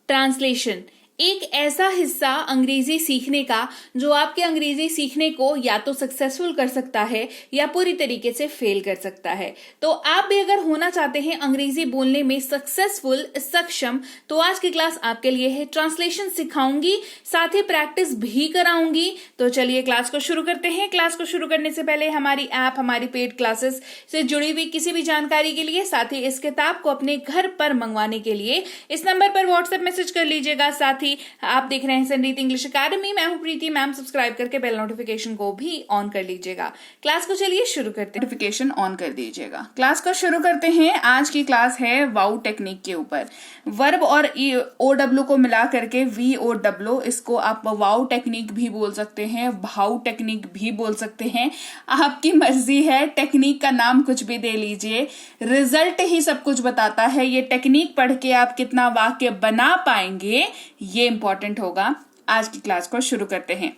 Translation एक ऐसा हिस्सा अंग्रेजी सीखने का जो आपके अंग्रेजी सीखने को या तो सक्सेसफुल कर सकता है या पूरी तरीके से फेल कर सकता है। तो आप भी अगर होना चाहते हैं अंग्रेजी बोलने में सक्सेसफुल, सक्षम, तो आज की क्लास आपके लिए है। ट्रांसलेशन सिखाऊंगी, साथ ही प्रैक्टिस भी कराऊंगी। तो चलिए क्लास को शुरू करते हैं। क्लास को शुरू करने से पहले हमारी ऐप, हमारी पेड क्लासेस से जुड़ी हुई किसी भी जानकारी के लिए, साथ ही इस किताब को अपने घर पर मंगवाने के लिए इस नंबर पर व्हाट्सएप मैसेज कर लीजिएगा। साथ आप देख रहे हैं संरीत इंग्लिश अकेडमी। मैं हूं प्रीति मैम। सब्सक्राइब करके बेल नोटिफिकेशन को भी ऑन कर लीजिएगा। क्लास को चलिए शुरू करते हैं। नोटिफिकेशन ऑन कर दीजिएगा। क्लास को शुरू करते हैं। आज की क्लास है वाउ टेक्निक के ऊपर। वर्ब और OW को मिला करके VOW, इसको आप वाउ टेक्निक भी बोल सकते हैं, भाउ टेक्निक भी बोल सकते हैं, आपकी मर्जी है। टेक्निक का नाम कुछ भी दे लीजिए, रिजल्ट ही सब कुछ बताता है। ये टेक्निक पढ़ के आप कितना वाक्य बना पाएंगे ये इंपॉर्टेंट होगा। आज की क्लास को शुरू करते हैं।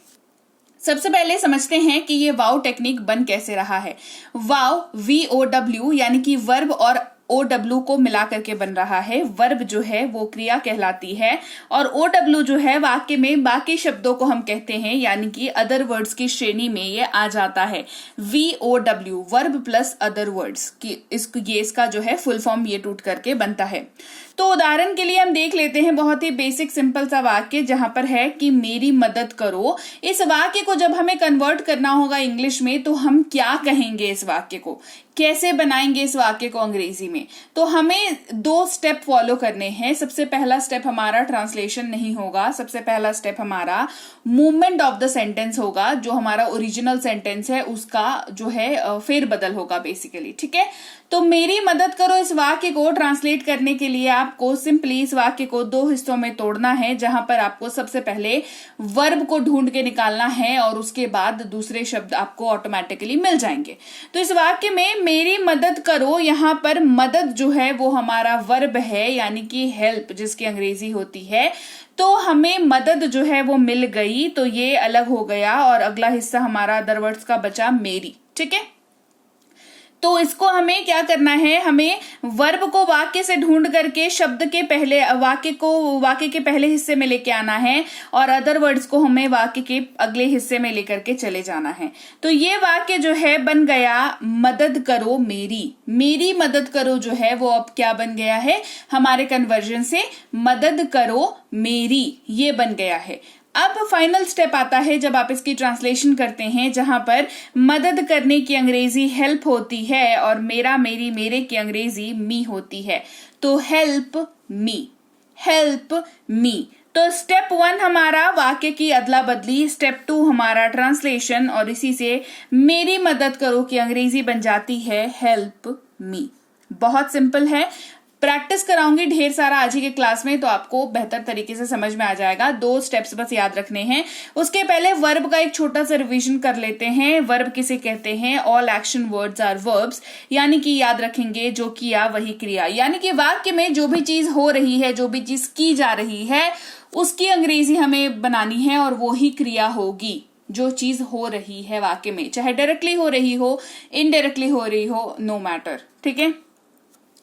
सबसे पहले समझते हैं कि ये वाउ टेक्निक बन कैसे रहा है। वाउ VOW यानी कि वर्ब और OW को मिला करके बन रहा है। वर्ब जो है वो क्रिया कहलाती है और OW जो है वाक्य में बाकी शब्दों को हम कहते हैं, यानी कि अदर वर्ड्स की श्रेणी में ये आ जाता है। VOW verb plus other words की इसका जो है फुल फॉर्म ये टूट करके बनता है। तो उदाहरण के लिए हम देख लेते हैं बहुत ही बेसिक सिंपल सा वाक्य जहां पर है कि मेरी मदद करो। इस वाक्य को जब हमें कन्वर्ट करना होगा इंग्लिश में तो हम क्या कहेंगे, इस वाक्य को कैसे बनाएंगे, इस वाक्य को अंग्रेजी में। तो हमें 2 स्टेप फॉलो करने हैं। सबसे पहला स्टेप हमारा ट्रांसलेशन नहीं होगा। सबसे पहला स्टेप हमारा मूवमेंट ऑफ द सेंटेंस होगा। जो हमारा ओरिजिनल सेंटेंस है उसका जो है फेरबदल होगा बेसिकली। ठीक है, तो मेरी मदद करो इस वाक्य को ट्रांसलेट करने के लिए आपको सिंपली इस वाक्य को 2 हिस्सों में तोड़ना है, जहां पर आपको सबसे पहले वर्ब को ढूंढ के निकालना है और उसके बाद दूसरे शब्द आपको ऑटोमेटिकली मिल जाएंगे। तो इस वाक्य में मेरी मदद करो, यहां पर मदद जो है वो हमारा वर्ब है, यानी कि हेल्प जिसकी अंग्रेजी होती है। तो हमें मदद जो है वो मिल गई, तो ये अलग हो गया और अगला हिस्सा हमारा अदर वर्ड्स का बचा मेरी। ठीक है, तो इसको हमें क्या करना है, हमें वर्ब को वाक्य से ढूंढ करके शब्द के पहले वाक्य के पहले हिस्से में लेके आना है और अदर वर्ड्स को हमें वाक्य के अगले हिस्से में लेकर के चले जाना है। तो ये वाक्य जो है बन गया मदद करो मेरी। मेरी मदद करो जो है वो अब क्या बन गया है, हमारे कन्वर्जन से मदद करो मेरी, ये बन गया है। अब फाइनल स्टेप आता है जब आप इसकी ट्रांसलेशन करते हैं, जहां पर मदद करने की अंग्रेजी हेल्प होती है और मेरा, मेरी, मेरे की अंग्रेजी मी होती है। तो हेल्प मी, हेल्प मी। तो स्टेप 1 हमारा वाक्य की अदला बदली, स्टेप 2 हमारा ट्रांसलेशन और इसी से मेरी मदद करो की अंग्रेजी बन जाती है हेल्प मी। बहुत सिंपल है। प्रैक्टिस कराऊंगी ढेर सारा आज ही के क्लास में, तो आपको बेहतर तरीके से समझ में आ जाएगा। 2 स्टेप्स बस याद रखने हैं। उसके पहले वर्ब का एक छोटा सा रिवीजन कर लेते हैं। वर्ब किसे कहते हैं? All action words are verbs, यानी कि याद रखेंगे जो किया वही क्रिया, यानी कि वाक्य में जो भी चीज हो रही है, जो भी चीज की जा रही है, उसकी अंग्रेजी हमें बनानी है और वो ही क्रिया होगी। जो चीज हो रही है वाक्य में, चाहे डायरेक्टली हो रही हो, इनडायरेक्टली हो रही हो, नो मैटर। ठीक है,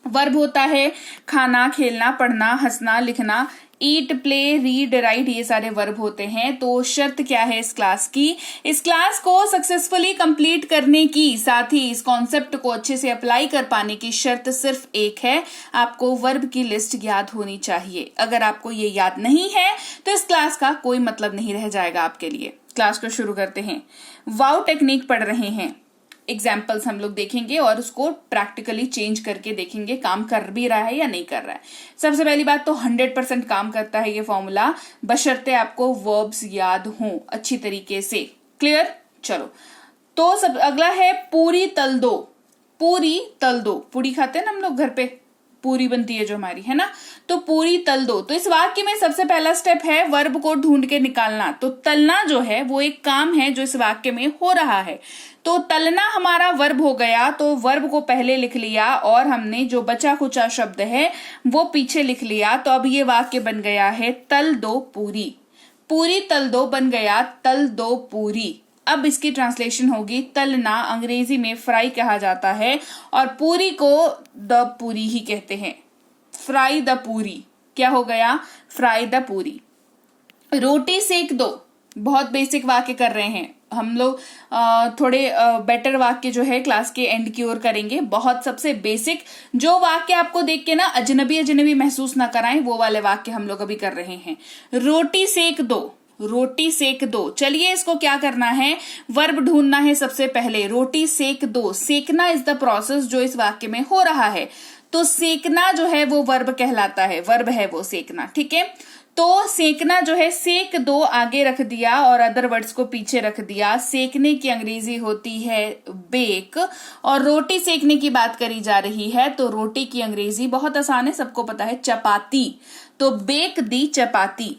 वर्ब होता है खाना, खेलना, पढ़ना, हंसना, लिखना, ईट, प्ले, रीड, राइट, ये सारे वर्ब होते हैं। तो शर्त क्या है इस क्लास की? इस क्लास को सक्सेसफुली कंप्लीट करने की, साथ ही इस कॉन्सेप्ट को अच्छे से अप्लाई कर पाने की शर्त सिर्फ एक है, आपको वर्ब की लिस्ट याद होनी चाहिए। अगर आपको ये याद नहीं है तो इस क्लास का कोई मतलब नहीं रह जाएगा आपके लिए। क्लास को शुरू करते हैं। वाउ टेक्निक पढ़ रहे हैं, एग्जाम्पल्स हम लोग देखेंगे और उसको प्रैक्टिकली चेंज करके देखेंगे काम कर भी रहा है या नहीं कर रहा है। सबसे पहली बात तो 100% काम करता है ये फॉर्मूला, बशर्ते आपको वर्ब्स याद हों अच्छी तरीके से। क्लियर? चलो, तो सब अगला है पूरी तल दो। पूरी तल दो, पूरी खाते हैं ना हम लोग घर पे, पूरी बनती है जो हमारी, है ना। तो पूरी तल दो। तो इस वाक्य में सबसे पहला स्टेप है वर्ब को ढूंढ के निकालना। तो तलना जो है वो एक काम है जो इस वाक्य में हो रहा है। तो तलना हमारा वर्ब हो गया, तो वर्ब को पहले लिख लिया और हमने जो बचा कुचा शब्द है वो पीछे लिख लिया। तो अब ये वाक्य बन गया है तल दो पूरी। पूरी तल दो बन गया तल दो पूरी। अब इसकी ट्रांसलेशन होगी तलना अंग्रेजी में फ्राई कहा जाता है और पूरी को द पूरी ही कहते हैं, फ्राई द पूरी। क्या हो गया, फ्राई द पूरी। रोटी सेक दो, बहुत बेसिक वाक्य कर रहे हैं हम लोग। थोड़े बेटर वाक्य जो है क्लास के एंड की ओर करेंगे। बहुत सबसे बेसिक जो वाक्य आपको देख के ना अजनबी अजनबी महसूस ना कराएं, वो वाले वाक्य हम लोग अभी कर रहे हैं। रोटी सेक दो, रोटी सेक दो। चलिए इसको क्या करना है, वर्ब ढूंढना है सबसे पहले। रोटी सेक दो, सेकना इज द प्रोसेस जो इस वाक्य में हो रहा है, तो सेकना जो है वो वर्ब कहलाता है, वर्ब है वो सेकना, ठीक है। तो सेकना जो है, सेक दो आगे रख दिया और अदर वर्ड्स को पीछे रख दिया। सेकने की अंग्रेजी होती है बेक, और रोटी सेकने की बात करी जा रही है तो रोटी की अंग्रेजी बहुत आसान है, सबको पता है, चपाती। तो बेक दी चपाती।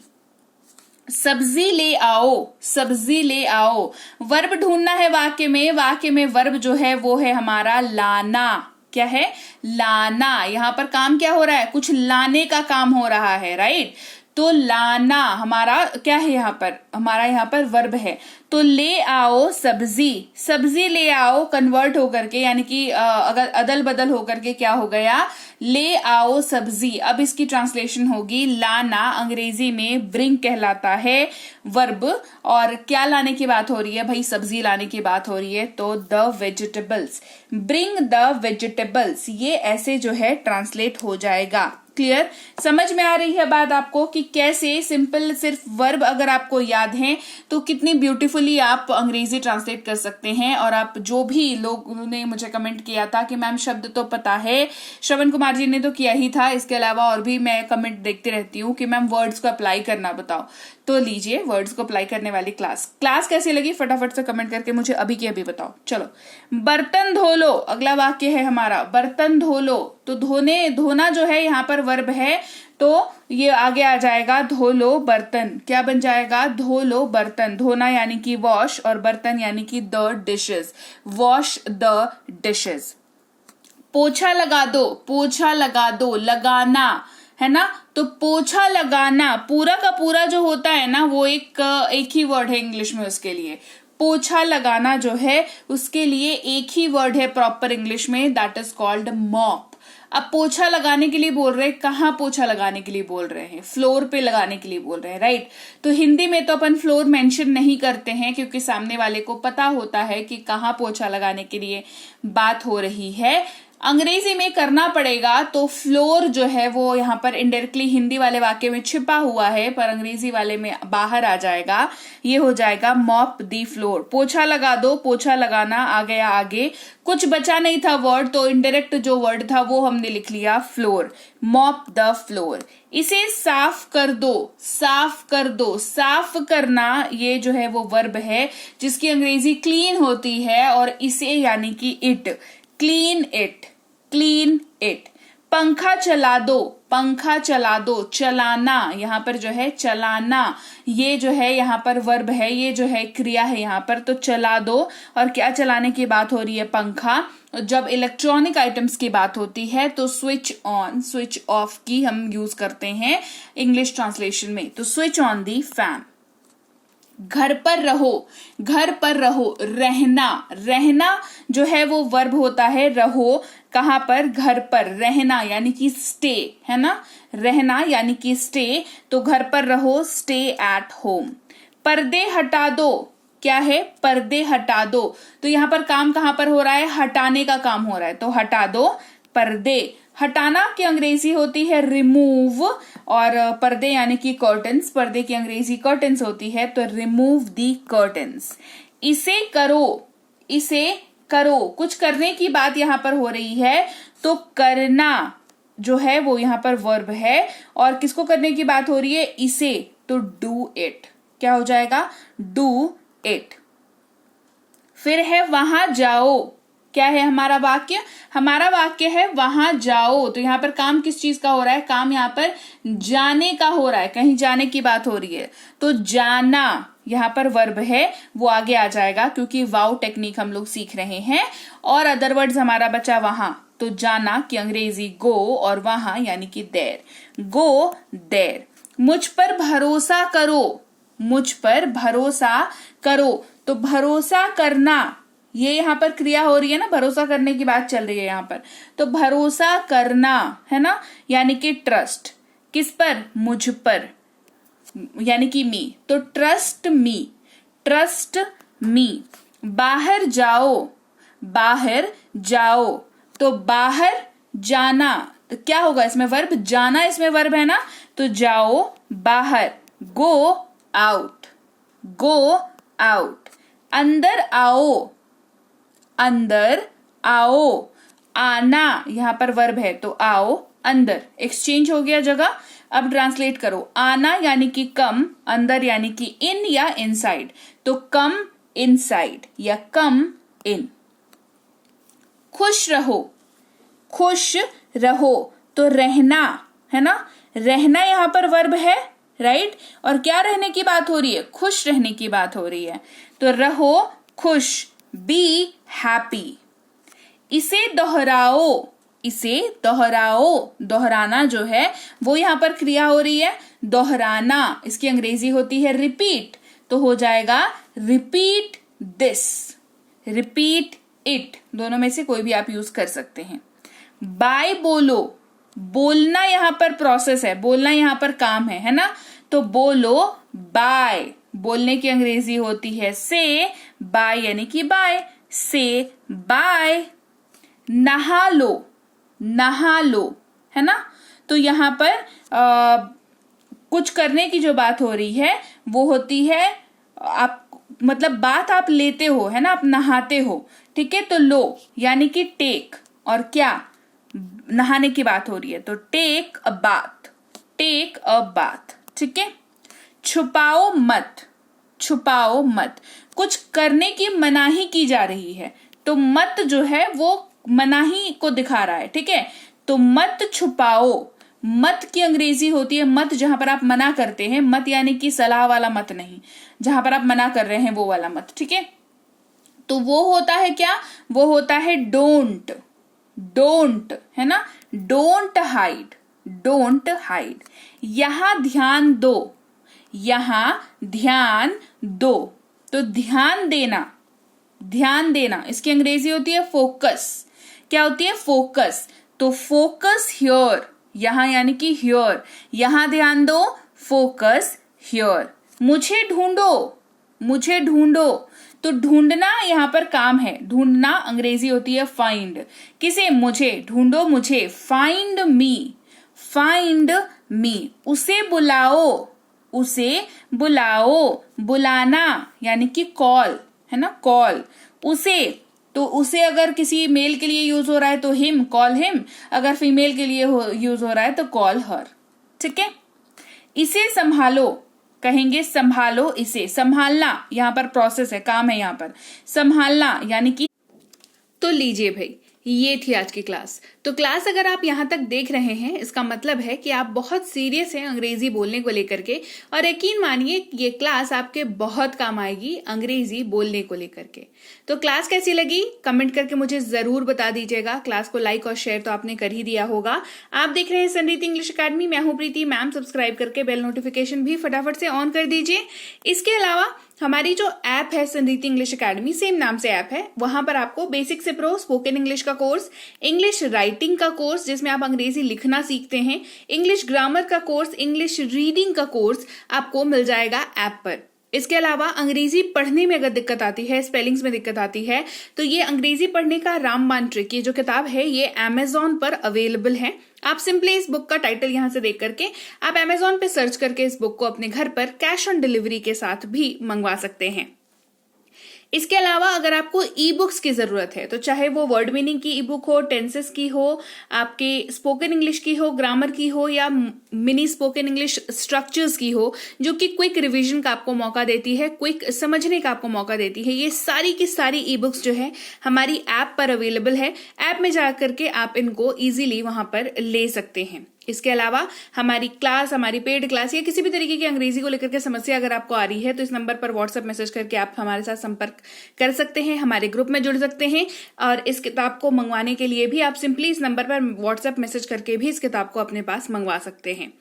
सब्जी ले आओ, सब्जी ले आओ। वर्ब ढूंढना है वाक्य में, वाक्य में वर्ब जो है वो है हमारा लाना। क्या है, लाना। यहां पर काम क्या हो रहा है, कुछ लाने का काम हो रहा है, राइट। तो लाना हमारा क्या है, यहां पर हमारा यहां पर वर्ब है। तो ले आओ सब्जी, सब्जी ले आओ कन्वर्ट होकर के, यानी कि अगर अदल बदल होकर के क्या हो गया, ले आओ सब्जी। अब इसकी ट्रांसलेशन होगी लाना, अंग्रेजी में ब्रिंग कहलाता है वर्ब, और क्या लाने की बात हो रही है भाई, सब्जी लाने की बात हो रही है, तो the vegetables, bring the vegetables, ये ऐसे जो है ट्रांसलेट हो जाएगा। क्लियर, समझ में आ रही है बात आपको कि कैसे सिंपल सिर्फ वर्ब अगर आपको याद है तो कितनी ब्यूटीफुली आप अंग्रेजी ट्रांसलेट कर सकते हैं। और आप जो भी लोगों ने मुझे कमेंट किया था कि मैम शब्द तो पता है, श्रवण कुमार जी ने तो किया ही था, इसके अलावा और भी मैं कमेंट देखती रहती हूँ कि मैम वर्ड्स को अप्लाई करना बताओ। तो लीजिए वर्ड्स को अप्लाई करने वाली क्लास कैसी लगी फटाफट से कमेंट करके मुझे अभी के अभी बताओ। चलो, बर्तन धो लो, अगला वाक्य है हमारा, बर्तन धो लो। तो धोने, धोना जो है यहाँ पर वर्ब है, तो ये आगे आ जाएगा धो लो बर्तन। क्या बन जाएगा, धो लो बर्तन। धोना यानी कि वॉश, और बर्तन यानी कि the dishes, wash the dishes. पोछा लगा दो, पोछा लगा दो, लगाना है ना, तो पोछा लगाना पूरा का पूरा जो होता है ना वो एक ही वर्ड है इंग्लिश में उसके लिए। पोछा लगाना जो है उसके लिए एक ही वर्ड है प्रॉपर इंग्लिश में, दैट इज कॉल्ड मॉप। अब पोछा लगाने के लिए बोल रहे हैं, कहाँ पोछा लगाने के लिए बोल रहे हैं, फ्लोर पे लगाने के लिए बोल रहे हैं, राइट। तो हिंदी में तो अपन फ्लोर मेंशन नहीं करते हैं क्योंकि सामने वाले को पता होता है कि कहाँ पोछा लगाने के लिए बात हो रही है। अंग्रेजी में करना पड़ेगा, तो फ्लोर जो है वो यहाँ पर इनडायरेक्टली हिंदी वाले वाक्य में छिपा हुआ है पर अंग्रेजी वाले में बाहर आ जाएगा, ये हो जाएगा मॉप दी फ्लोर। पोछा लगा दो, पोछा लगाना आ गया आगे, कुछ बचा नहीं था वर्ड, तो इनडायरेक्ट जो वर्ड था वो हमने लिख लिया फ्लोर, मॉप द फ्लोर। इसे साफ कर दो, साफ कर दो, साफ करना ये जो है वो वर्ब है जिसकी अंग्रेजी क्लीन होती है, और इसे यानी कि it, clean it, clean it. पंखा चला दो, पंखा चला दो, चलाना यहाँ पर जो है चलाना, ये जो है यहाँ पर वर्ब है, ये जो है क्रिया है यहाँ पर, तो चला दो। और क्या चलाने की बात हो रही है, पंखा। जब इलेक्ट्रॉनिक आइटम्स की बात होती है तो स्विच ऑन, स्विच ऑफ की हम यूज करते हैं इंग्लिश ट्रांसलेशन में, तो स्विच ऑन दी फैन। घर पर रहो, घर पर रहो, रहना, रहना जो है वो वर्ब होता है, रहो कहां पर, घर पर, रहना यानी कि स्टे, है ना, रहना यानी कि स्टे, तो घर पर रहो, स्टे एट होम। पर्दे हटा दो, क्या है, पर्दे हटा दो, तो यहां पर काम कहां पर हो रहा है, हटाने का काम हो रहा है, तो हटा दो पर्दे। हटाना की अंग्रेजी होती है रिमूव, और पर्दे यानी कि कर्टन्स, पर्दे की अंग्रेजी कर्टन्स होती है, तो रिमूव दी कर्टन्स। इसे करो, इसे करो, कुछ करने की बात यहां पर हो रही है, तो करना जो है वो यहां पर वर्ब है, और किसको करने की बात हो रही है, इसे, तो डू इट, क्या हो जाएगा, डू इट। फिर है वहां जाओ, क्या है हमारा वाक्य, हमारा वाक्य है वहां जाओ, तो यहां पर काम किस चीज का हो रहा है, काम यहां पर जाने का हो रहा है, कहीं जाने की बात हो रही है, तो जाना यहां पर वर्ब है, वो आगे आ जाएगा क्योंकि वाउ टेक्निक हम लोग सीख रहे हैं। और अदर वर्ड्स हमारा बचा वहां, तो जाना की अंग्रेजी गो, और वहां यानी कि देर, गो देर। मुझ पर भरोसा करो, मुझ पर भरोसा करो, तो भरोसा करना, ये यहां पर क्रिया हो रही है ना, भरोसा करने की बात चल रही है यहां पर, तो भरोसा करना है ना, यानी कि ट्रस्ट, किस पर? मुझ पर, यानी कि मी। तो ट्रस्ट मी, ट्रस्ट मी। बाहर जाओ, बाहर जाओ, तो बाहर जाना, तो क्या होगा इसमें? वर्ब। जाना इसमें वर्ब है ना, तो जाओ बाहर, गो आउट, गो आउट। अंदर आओ, अंदर आओ, आना यहां पर वर्ब है, तो आओ अंदर। एक्सचेंज हो गया जगह। अब ट्रांसलेट करो। आना यानी कि कम, अंदर यानी कि इन या इनसाइड, तो कम इनसाइड या कम इन। खुश रहो, खुश रहो, तो रहना है ना, रहना यहां पर वर्ब है, राइट। और क्या रहने की बात हो रही है? खुश रहने की बात हो रही है, तो रहो खुश, बी हैप्पी। इसे दोहराओ, इसे दोहराओ, दोहराना जो है वो यहां पर क्रिया हो रही है, दोहराना। इसकी अंग्रेजी होती है रिपीट, तो हो जाएगा रिपीट दिस, रिपीट इट, दोनों में से कोई भी आप यूज कर सकते हैं। बाय बोलो, बोलना यहां पर प्रोसेस है, बोलना यहां पर काम है ना, तो बोलो बाय। बोलने की अंग्रेजी होती है से, बाय यानी कि बाय, से बाय। नहा लो, नहा लो, है ना, तो यहां पर कुछ करने की जो बात हो रही है वो होती है, आप मतलब बात आप लेते हो, है ना, आप नहाते हो, ठीक है। तो लो यानी कि टेक, और क्या? नहाने की बात हो रही है, तो take a bath, take a bath, ठीक है। छुपाओ मत, छुपाओ मत, कुछ करने की मनाही की जा रही है, तो मत जो है वो मनाही को दिखा रहा है, ठीक है। तो मत छुपाओ, मत की अंग्रेजी होती है मत, जहां पर आप मना करते हैं, मत यानी कि सलाह वाला मत नहीं, जहां पर आप मना कर रहे हैं वो वाला मत, ठीक है। तो वो होता है क्या? वो होता है डोंट, डोंट, है ना, डोंट हाइड, डोंट हाइड। यहां ध्यान दो, यहां ध्यान दो, तो ध्यान देना, ध्यान देना, इसकी अंग्रेजी होती है फोकस। क्या होती है? फोकस। तो फोकस हियर, यहां यानी कि हियर, यहां ध्यान दो, फोकस हियर। मुझे ढूंढो, मुझे ढूंढो, तो ढूंढना यहां पर काम है, ढूंढना अंग्रेजी होती है फाइंड। किसे? मुझे, ढूंढो मुझे, फाइंड मी, फाइंड मी। उसे बुलाओ, उसे बुलाओ, बुलाना यानी कि कॉल, है ना, कॉल। उसे, तो उसे अगर किसी मेल के लिए यूज हो रहा है तो हिम, कॉल हिम, अगर फीमेल के लिए यूज हो रहा है तो कॉल हर, ठीक है। इसे संभालो, कहेंगे संभालो इसे, संभालना यहां पर प्रोसेस है, काम है यहां पर, संभालना यानी कि। तो लीजिए भाई, ये थी आज की क्लास। तो क्लास अगर आप यहाँ तक देख रहे हैं, इसका मतलब है कि आप बहुत सीरियस हैं अंग्रेजी बोलने को लेकर के, और यकीन मानिए ये क्लास आपके बहुत काम आएगी अंग्रेजी बोलने को लेकर के। तो क्लास कैसी लगी कमेंट करके मुझे जरूर बता दीजिएगा। क्लास को लाइक और शेयर तो आपने कर ही दिया होगा। आप देख रहे हैं संरीति इंग्लिश अकेडमी, मैं हूं प्रीति मैम। सब्सक्राइब करके बेल नोटिफिकेशन भी फटाफट से ऑन कर दीजिए। इसके अलावा हमारी जो ऐप है संरीति इंग्लिश अकेडमी, सेम नाम से ऐप है, वहां पर आपको बेसिक से प्रो स्पोकन इंग्लिश का कोर्स, इंग्लिश राइटिंग का कोर्स जिसमें आप अंग्रेजी लिखना सीखते हैं, इंग्लिश ग्रामर का कोर्स, इंग्लिश रीडिंग का कोर्स आपको मिल जाएगा ऐप पर। इसके अलावा अंग्रेजी पढ़ने में अगर दिक्कत आती है, स्पेलिंग्स में दिक्कत आती है, तो ये अंग्रेजी पढ़ने का रामबाण ट्रिक, ये जो किताब है ये अमेजॉन पर अवेलेबल है। आप सिंपली इस बुक का टाइटल यहां से देख करके आप अमेजॉन पे सर्च करके इस बुक को अपने घर पर कैश ऑन डिलीवरी के साथ भी मंगवा सकते हैं। इसके अलावा अगर आपको ई बुक्स की जरूरत है, तो चाहे वो वर्ड मीनिंग की ई बुक हो, टेंसेस की हो, आपके स्पोकन इंग्लिश की हो, ग्रामर की हो, या मिनी स्पोकन इंग्लिश स्ट्रक्चर्स की हो, जो कि क्विक रिवीजन का आपको मौका देती है, क्विक समझने का आपको मौका देती है, ये सारी की सारी ई बुक्स जो है हमारी ऐप पर अवेलेबल है। ऐप में जाकर के आप इनको इजीली वहां पर ले सकते हैं। इसके अलावा हमारी क्लास, हमारी पेड क्लास या किसी भी तरीके की अंग्रेजी को लेकर के समस्या अगर आपको आ रही है, तो इस नंबर पर व्हाट्सएप मैसेज करके आप हमारे साथ संपर्क कर सकते हैं, हमारे ग्रुप में जुड़ सकते हैं। और इस किताब को मंगवाने के लिए भी आप सिंपली इस नंबर पर व्हाट्सएप मैसेज करके भी इस किताब को अपने पास मंगवा सकते हैं।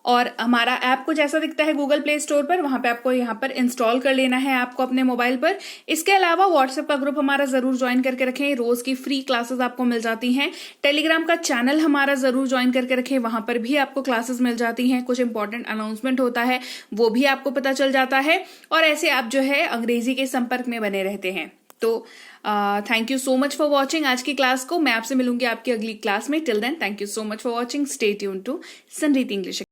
और हमारा ऐप कुछ ऐसा दिखता है गूगल प्ले स्टोर पर, वहां पे आपको यहाँ पर इंस्टॉल कर लेना है ऐप को अपने मोबाइल पर। इसके अलावा व्हाट्सएप का ग्रुप हमारा जरूर ज्वाइन करके रखें, रोज की फ्री क्लासेस आपको मिल जाती हैं। टेलीग्राम का चैनल हमारा जरूर ज्वाइन करके रखें, वहां पर भी आपको क्लासेस मिल जाती हैं, कुछ इंपॉर्टेंट अनाउंसमेंट होता है वो भी आपको पता चल जाता है, और ऐसे आप जो है अंग्रेजी के संपर्क में बने रहते हैं। तो thank you so much for watching आज की क्लास को। मैं आपसे मिलूंगी आपकी अगली क्लास में। Till then thank you so much for watching. Stay tune to Sanreet English.